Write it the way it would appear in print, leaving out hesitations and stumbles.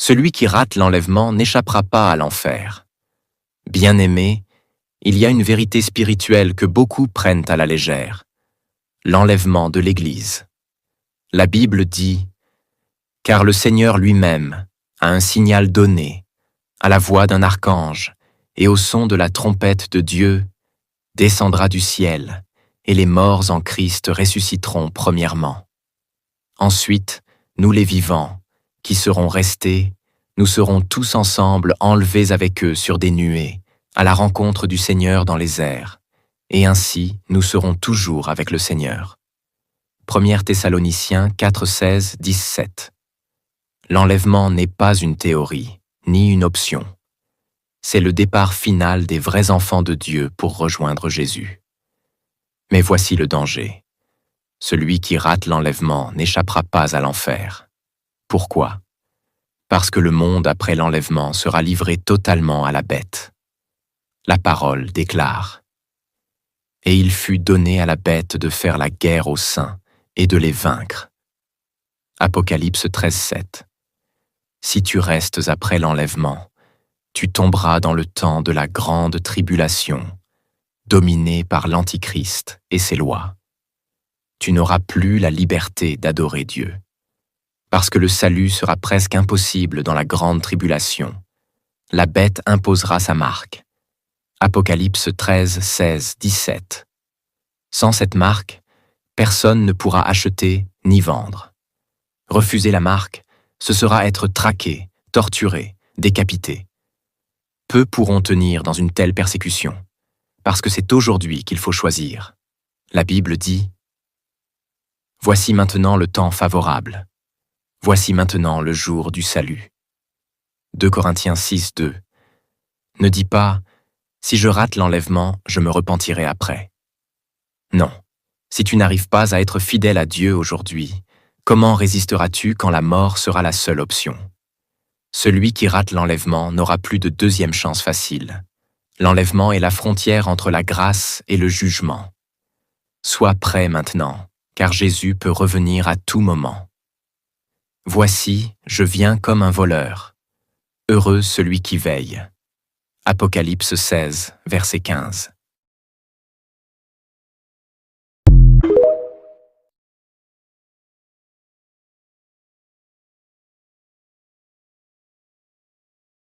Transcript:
Celui qui rate l'enlèvement n'échappera pas à l'enfer. Bien-aimés, il y a une vérité spirituelle que beaucoup prennent à la légère. L'enlèvement de l'Église. La Bible dit « Car le Seigneur lui-même a un signal donné, à la voix d'un archange et au son de la trompette de Dieu, descendra du ciel, et les morts en Christ ressusciteront premièrement. Ensuite, nous les vivants, qui serons restés, nous serons tous ensemble enlevés avec eux sur des nuées, à la rencontre du Seigneur dans les airs, et ainsi nous serons toujours avec le Seigneur. 1 Thessaloniciens 4, 16, 17. L'enlèvement n'est pas une théorie, ni une option. C'est le départ final des vrais enfants de Dieu pour rejoindre Jésus. Mais voici le danger. Celui qui rate l'enlèvement n'échappera pas à l'enfer. Pourquoi? Parce que le monde après l'enlèvement sera livré totalement à la bête. La parole déclare « Et il fut donné à la bête de faire la guerre aux saints et de les vaincre. » Apocalypse 13, 7. Si tu restes après l'enlèvement, tu tomberas dans le temps de la grande tribulation, dominé par l'Antichrist et ses lois. Tu n'auras plus la liberté d'adorer Dieu, parce que le salut sera presque impossible dans la grande tribulation. La bête imposera sa marque. Apocalypse 13, 16, 17. Sans cette marque, personne ne pourra acheter ni vendre. Refuser la marque, ce sera être traqué, torturé, décapité. Peu pourront tenir dans une telle persécution, parce que c'est aujourd'hui qu'il faut choisir. La Bible dit « Voici maintenant le temps favorable. Voici maintenant le jour du salut. » 2 Corinthiens 6, 2. Ne dis pas « Si je rate l'enlèvement, je me repentirai après. » Non, si tu n'arrives pas à être fidèle à Dieu aujourd'hui, comment résisteras-tu quand la mort sera la seule option? Celui qui rate l'enlèvement n'aura plus de deuxième chance facile. L'enlèvement est la frontière entre la grâce et le jugement. Sois prêt maintenant, car Jésus peut revenir à tout moment. Voici, je viens comme un voleur. Heureux celui qui veille. Apocalypse 16, verset 15.